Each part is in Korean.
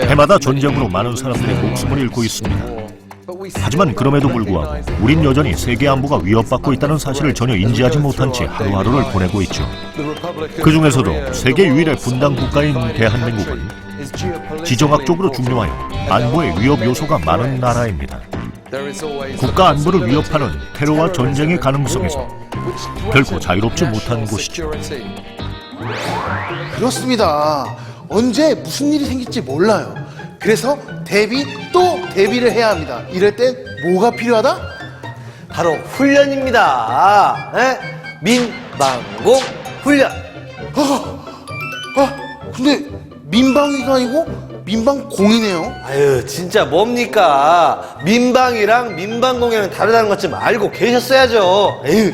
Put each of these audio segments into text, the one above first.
해마다 전쟁으로 많은 사람들이 목숨을 잃고 있습니다. 하지만 그럼에도 불구하고 우린 여전히 세계 안보가 위협받고 있다는 사실을 전혀 인지하지 못한 채 하루하루를 보내고 있죠. 그 중에서도 세계 유일의 분단 국가인 대한민국은 지정학적으로 중요하여 안보의 위협 요소가 많은 나라입니다. 국가 안보를 위협하는 테러와 전쟁의 가능성에서 결코 자유롭지 못한 곳이죠. 그렇습니다. 언제 무슨 일이 생길지 몰라요. 그래서 대비 또 대비를 해야 합니다. 이럴 땐 뭐가 필요하다? 바로 훈련입니다. 민방공 훈련. 근데 민방위가 아니고 민방공이네요. 아유, 진짜 뭡니까? 민방이랑 민방공이랑 다르다는 것 좀 알고 계셨어야죠. 에휴.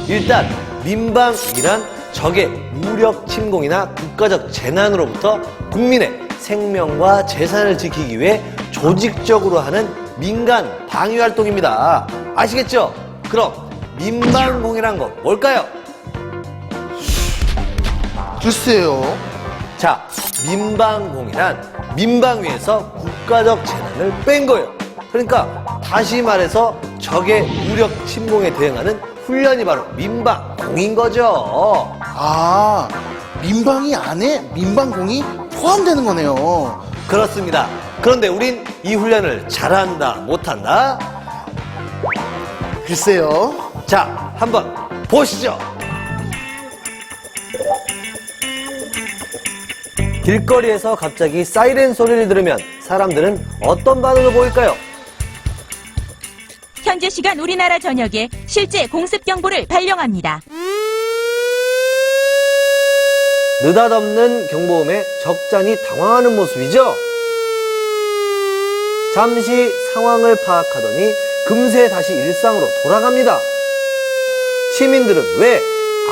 일단 민방이란 적의 무력 침공이나 국가적 재난으로부터 국민의 생명과 재산을 지키기 위해 조직적으로 하는 민간 방위 활동입니다. 아시겠죠? 그럼 민방공이란 건 뭘까요? 글쎄요. 자, 민방공이란 민방위에서 국가적 재난을 뺀 거예요. 그러니까 다시 말해서 적의 무력 침공에 대응하는 훈련이 바로 민방공인 거죠. 아, 민방위 안에 민방공이 포함되는 거네요. 그렇습니다. 그런데 우린 이 훈련을 잘한다, 못한다? 글쎄요. 자, 한번 보시죠. 길거리에서 갑자기 사이렌 소리를 들으면 사람들은 어떤 반응을 보일까요? 현재 시간 우리나라 전역에 실제 공습 경보를 발령합니다. 느닷없는 경보음에 적잖이 당황하는 모습이죠. 잠시 상황을 파악하더니 금세 다시 일상으로 돌아갑니다. 시민들은 왜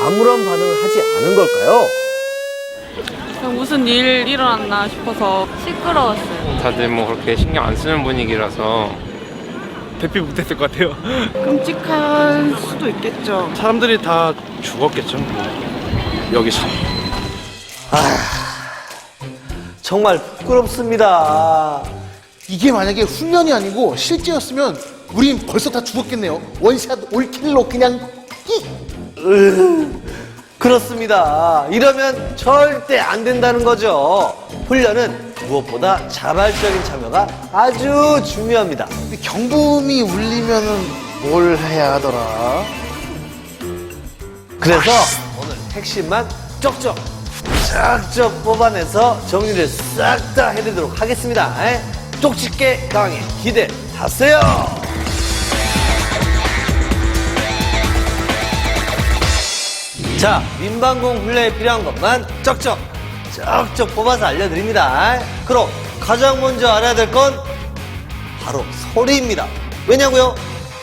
아무런 반응을 하지 않은 걸까요? 무슨 일 일어났나 싶어서 시끄러웠어요. 다들 뭐 그렇게 신경 안 쓰는 분위기라서 대피 못했을 것 같아요. 끔찍할 수도 있겠죠. 사람들이 다 죽었겠죠. 여기서. 정말 부끄럽습니다. 이게 만약에 훈련이 아니고 실제였으면 우린 벌써 다 죽었겠네요. 원샷 올킬로 그냥 그렇습니다. 이러면 절대 안 된다는 거죠. 훈련은 무엇보다 자발적인 참여가 아주 중요합니다. 근데 경보음이 울리면은 뭘 해야 하더라? 그래서 오늘 핵심만 쪽쪽 쫙쫙 뽑아내서 정리를 싹 다 해드리도록 하겠습니다. 쪽집게 강의 기대하세요. 자, 민방공 훈련에 필요한 것만 쩍쩍 뽑아서 알려드립니다. 그럼 가장 먼저 알아야 될 건 바로 소리입니다. 왜냐고요?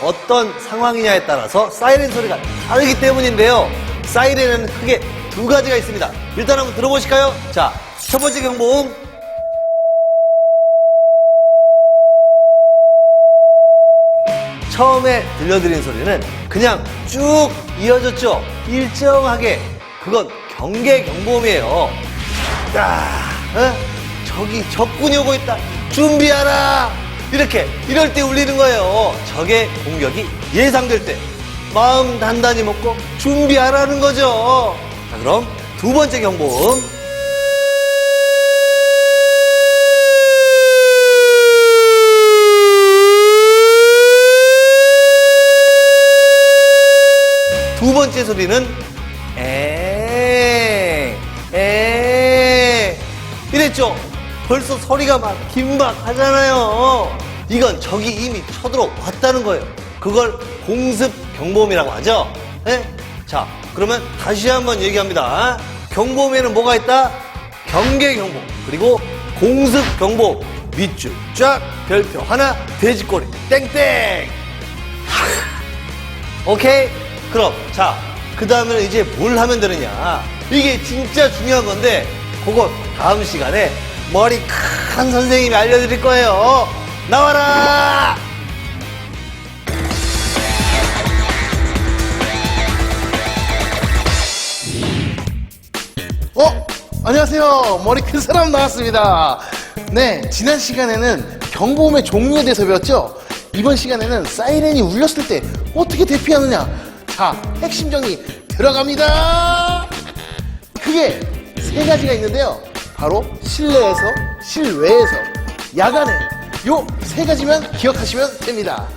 어떤 상황이냐에 따라서 사이렌 소리가 다르기 때문인데요. 사이렌은 크게 두 가지가 있습니다. 일단 한번 들어보실까요? 자, 첫 번째 경보음. 처음에 들려드린 소리는 그냥 쭉 이어졌죠. 일정하게. 그건 경계 경보음이에요. 저기 적군이 오고 있다. 준비하라. 이럴 때 울리는 거예요. 적의 공격이 예상될 때 마음 단단히 먹고 준비하라는 거죠. 자, 그럼 두 번째 경보음. 두 번째 소리는 이랬죠? 벌써 소리가 막 긴박하잖아요. 이건 적이 이미 쳐들어왔다는 거예요. 그걸 공습 경보음이라고 하죠. 자, 그러면 다시 한번 얘기합니다. 경보음에는 뭐가 있다? 경계 경보, 그리고 공습 경보. 밑줄 쫙, 별표 하나, 돼지꼬리 땡땡. 오케이? 그럼 자, 그 다음에는 이제 뭘 하면 되느냐. 이게 진짜 중요한 건데 그거 다음 시간에 머리 큰 선생님이 알려드릴 거예요. 나와라. 안녕하세요. 머리 큰 사람 나왔습니다. 네, 지난 시간에는 경보음의 종류에 대해서 배웠죠? 이번 시간에는 사이렌이 울렸을 때 어떻게 대피하느냐? 자, 핵심 정리 들어갑니다. 크게 세 가지가 있는데요. 바로 실내에서, 실외에서, 야간에 요 세 가지만 기억하시면 됩니다.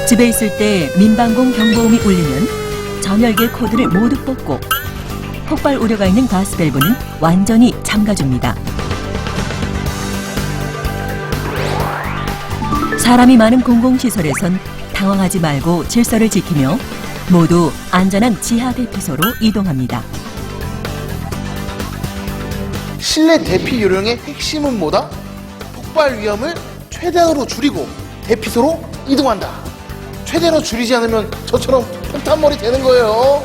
집에 있을 때 민방공 경보음이 울리면 전열계 코드를 모두 뽑고 폭발 우려가 있는 가스밸브는 완전히 잠가줍니다. 사람이 많은 공공시설에선 당황하지 말고 질서를 지키며 모두 안전한 지하 대피소로 이동합니다. 실내 대피 요령의 핵심은 뭐다? 폭발 위험을 최대한으로 줄이고 대피소로 이동한다. 최대로 줄이지 않으면 저처럼 폭탄머리 되는 거예요.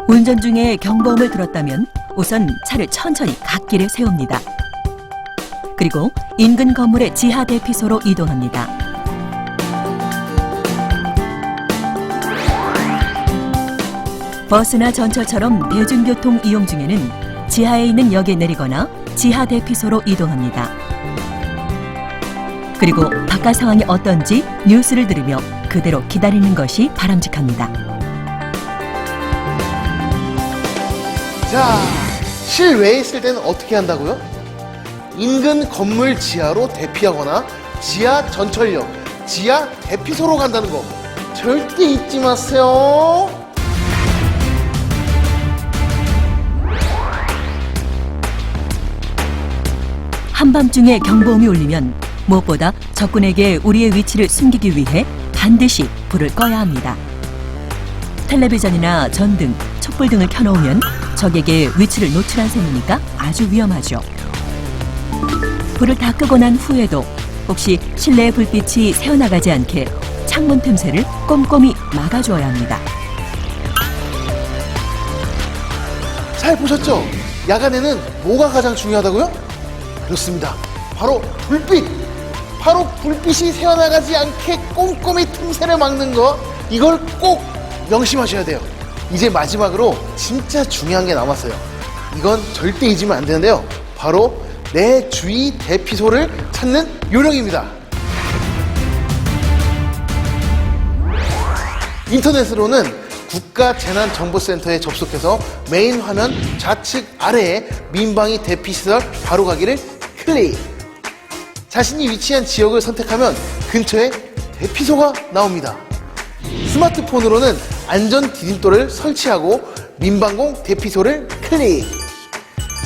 운전 중에 경보음을 들었다면 우선 차를 천천히 갓길에 세웁니다. 그리고 인근 건물의 지하 대피소로 이동합니다. 버스나 전철처럼 대중교통 이용 중에는 지하에 있는 역에 내리거나 지하 대피소로 이동합니다. 그리고 바깥 상황이 어떤지 뉴스를 들으며 그대로 기다리는 것이 바람직합니다. 자, 실외에 있을 때는 어떻게 한다고요? 인근 건물 지하로 대피하거나 지하 전철역, 지하 대피소로 간다는 거 절대 잊지 마세요. 한밤중에 경보음이 울리면 무엇보다 적군에게 우리의 위치를 숨기기 위해 반드시 불을 꺼야 합니다. 텔레비전이나 전등, 촛불 등을 켜놓으면 적에게 위치를 노출한 셈이니까 아주 위험하죠. 불을 다 끄고 난 후에도 혹시 실내의 불빛이 새어나가지 않게 창문 틈새를 꼼꼼히 막아주어야 합니다. 잘 보셨죠? 야간에는 뭐가 가장 중요하다고요? 그렇습니다. 바로 불빛! 바로 불빛이 새어나가지 않게 꼼꼼히 틈새를 막는 거, 이걸 꼭 명심하셔야 돼요. 이제 마지막으로 진짜 중요한 게 남았어요. 이건 절대 잊으면 안 되는데요. 바로 내 주위 대피소를 찾는 요령입니다. 인터넷으로는 국가재난정보센터에 접속해서 메인 화면 좌측 아래에 민방위 대피시설 바로 가기를 클릭. 자신이 위치한 지역을 선택하면 근처에 대피소가 나옵니다. 스마트폰으로는 안전 디딤돌을 설치하고 민방공 대피소를 클릭.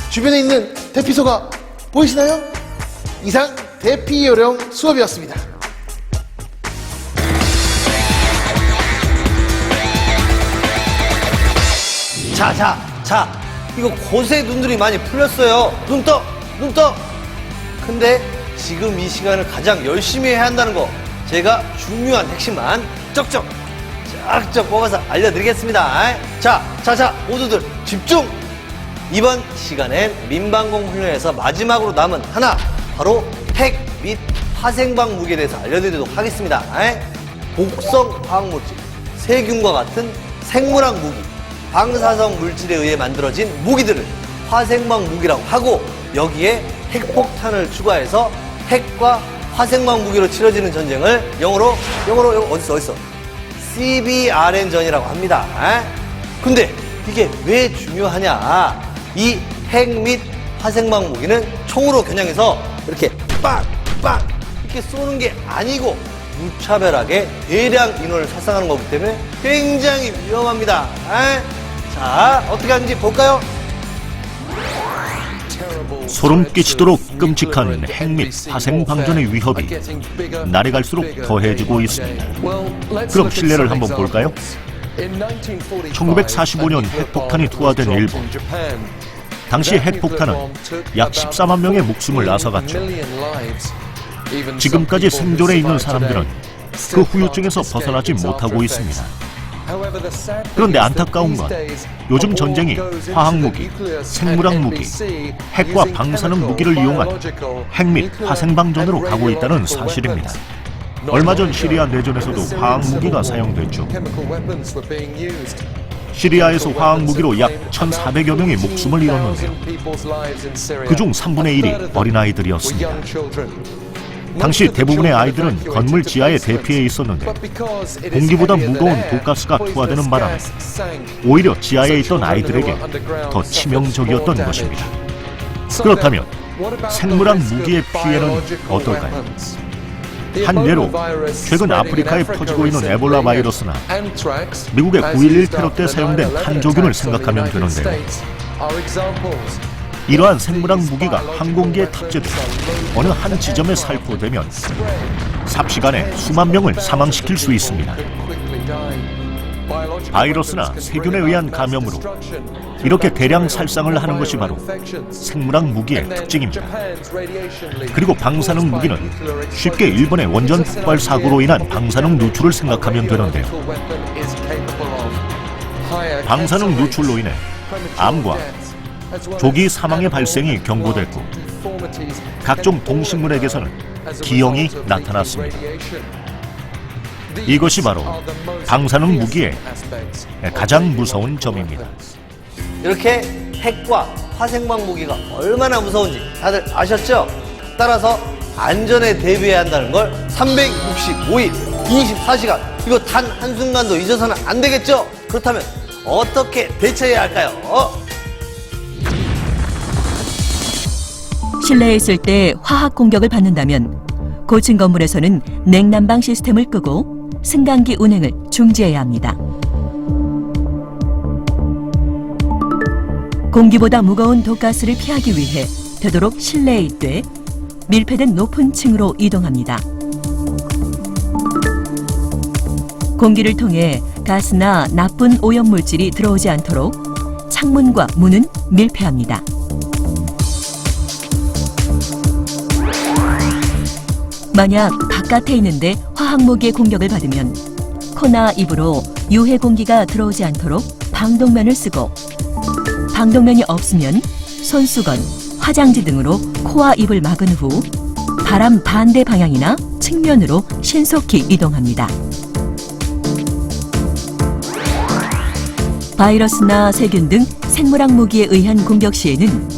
주변에 있는 대피소가 보이시나요? 이상 대피 요령 수업이었습니다. 자, 이거 곳에 눈들이 많이 풀렸어요. 눈 떠! 근데 지금 이 시간을 가장 열심히 해야 한다는 거, 제가 중요한 핵심만 쩍쩍 뽑아서 알려드리겠습니다. 자, 모두들 집중! 이번 시간엔 민방공 훈련에서 마지막으로 남은 하나, 바로 핵 및 화생방 무기에 대해서 알려드리도록 하겠습니다. 복성 화학물질, 세균과 같은 생물학 무기, 방사성 물질에 의해 만들어진 무기들을 화생방 무기라고 하고, 여기에 핵폭탄을 추가해서 핵과 화생방 무기로 치러지는 전쟁을 영어로 어딨어? CBRN전이라고 합니다. 근데 이게 왜 중요하냐? 이 핵 및 화생방 무기는 총으로 겨냥해서 이렇게 빵 이렇게 쏘는 게 아니고 무차별하게 대량 인원을 살상하는 거기 때문에 굉장히 위험합니다. 자, 어떻게 하는지 볼까요? 소름 끼치도록 끔찍한 핵 및 화생 방전의 위협이 날이 갈수록 더해지고 있습니다. 그럼 실내를 한번 볼까요? 1945년 핵폭탄이 투하된 일본. 당시 핵폭탄은 약 14만 명의 목숨을 앗아갔죠. 지금까지 생존해 있는 사람들은 그 후유증에서 벗어나지 못하고 있습니다. 그런데 안타까운 건 요즘 전쟁이 화학무기, 생물학무기, 핵과 방사능 무기를 이용한 핵 및 화생방전으로 가고 있다는 사실입니다. 얼마 전 시리아 내전에서도 화학무기가 사용됐죠. 시리아에서 화학무기로 약 1,400여 명이 목숨을 잃었는데요. 그중 3분의 1이 어린아이들이었습니다. 당시 대부분의 아이들은 건물 지하에 대피해 있었는데 공기보다 무거운 독가스가 투하되는 바람에 오히려 지하에 있던 아이들에게 더 치명적이었던 것입니다. 그렇다면 생물학 무기의 피해는 어떨까요? 한 예로 최근 아프리카에 퍼지고 있는 에볼라 바이러스나 미국의 9.11 테러 때 사용된 탄조균을 생각하면 되는데요. 이러한 생물학 무기가 항공기에 탑재돼 어느 한 지점에 살포되면 삽시간에 수만 명을 사망시킬 수 있습니다. 바이러스나 세균에 의한 감염으로 이렇게 대량 살상을 하는 것이 바로 생물학 무기의 특징입니다. 그리고 방사능 무기는 쉽게 일본의 원전 폭발 사고로 인한 방사능 누출을 생각하면 되는데요. 방사능 누출로 인해 암과 조기 사망의 발생이 경고됐고 각종 동식물에게서는 기형이 나타났습니다. 이것이 바로 방사능 무기의 가장 무서운 점입니다. 이렇게 핵과 화생방 무기가 얼마나 무서운지 다들 아셨죠? 따라서 안전에 대비해야 한다는 걸 365일 24시간 이거 단 한순간도 잊어서는 안 되겠죠? 그렇다면 어떻게 대처해야 할까요? 실내에 있을 때 화학 공격을 받는다면 고층 건물에서는 냉난방 시스템을 끄고 승강기 운행을 중지해야 합니다. 공기보다 무거운 독가스를 피하기 위해 되도록 실내에 있되 밀폐된 높은 층으로 이동합니다. 공기를 통해 가스나 나쁜 오염물질이 들어오지 않도록 창문과 문은 밀폐합니다. 만약 바깥에 있는데 화학무기의 공격을 받으면 코나 입으로 유해 공기가 들어오지 않도록 방독면을 쓰고 방독면이 없으면 손수건, 화장지 등으로 코와 입을 막은 후 바람 반대 방향이나 측면으로 신속히 이동합니다. 바이러스나 세균 등 생물학 무기에 의한 공격 시에는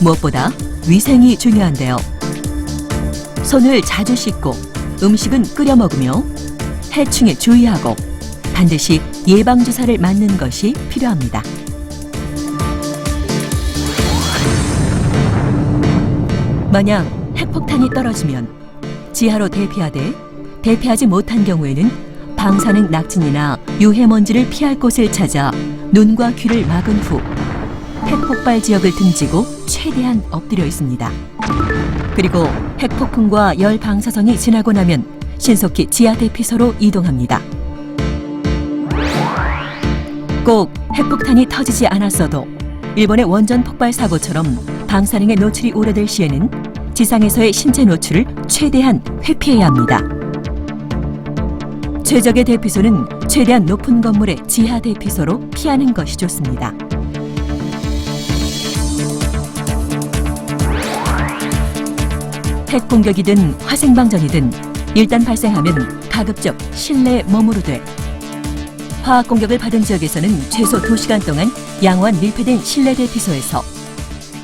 무엇보다 위생이 중요한데요. 손을 자주 씻고 음식은 끓여 먹으며 해충에 주의하고 반드시 예방주사를 맞는 것이 필요합니다. 만약 핵폭탄이 떨어지면 지하로 대피하되 대피하지 못한 경우에는 방사능 낙진이나 유해먼지를 피할 곳을 찾아 눈과 귀를 막은 후 핵폭발 지역을 등지고 최대한 엎드려 있습니다. 그리고 핵폭풍과 열 방사선이 지나고 나면 신속히 지하 대피소로 이동합니다. 꼭 핵폭탄이 터지지 않았어도 일본의 원전 폭발 사고처럼 방사능에 노출이 오래될 시에는 지상에서의 신체 노출을 최대한 회피해야 합니다. 최적의 대피소는 최대한 높은 건물의 지하 대피소로 피하는 것이 좋습니다. 핵 공격이든 화생방전이든 일단 발생하면 가급적 실내에 머무르되 화학 공격을 받은 지역에서는 최소 2시간 동안 양호한 밀폐된 실내 대피소에서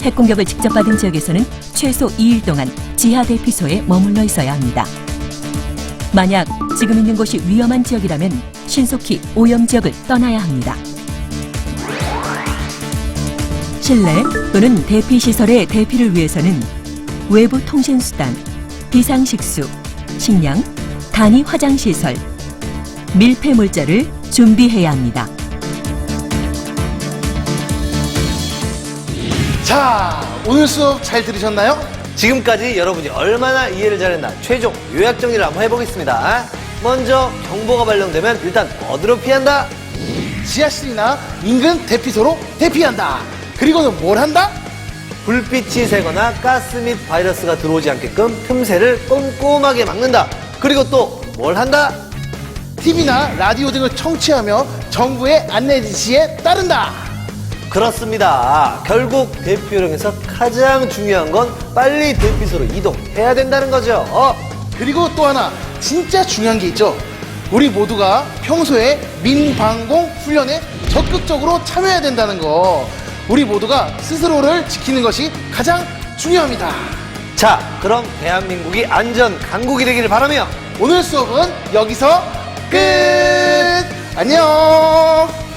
핵 공격을 직접 받은 지역에서는 최소 2일 동안 지하 대피소에 머물러 있어야 합니다. 만약 지금 있는 곳이 위험한 지역이라면 신속히 오염 지역을 떠나야 합니다. 실내 또는 대피시설의 대피를 위해서는 외부 통신수단, 비상식수, 식량, 간이 화장시설, 밀폐물자를 준비해야 합니다. 자, 오늘 수업 잘 들으셨나요? 지금까지 여러분이 얼마나 이해를 잘했나 최종 요약 정리를 한번 해보겠습니다. 먼저 경보가 발령되면 일단 어디로 피한다? 지하실이나 인근 대피소로 대피한다. 그리고는 뭘 한다? 불빛이 새거나 가스 및 바이러스가 들어오지 않게끔 틈새를 꼼꼼하게 막는다. 그리고 또 뭘 한다? TV나 라디오 등을 청취하며 정부의 안내 지시에 따른다. 그렇습니다. 결국 대피요령에서 가장 중요한 건 빨리 대피소로 이동해야 된다는 거죠. 그리고 또 하나 진짜 중요한 게 있죠. 우리 모두가 평소에 민방공 훈련에 적극적으로 참여해야 된다는 거. 우리 모두가 스스로를 지키는 것이 가장 중요합니다. 자, 그럼 대한민국이 안전 강국이 되기를 바라며 오늘 수업은 여기서 끝! 안녕!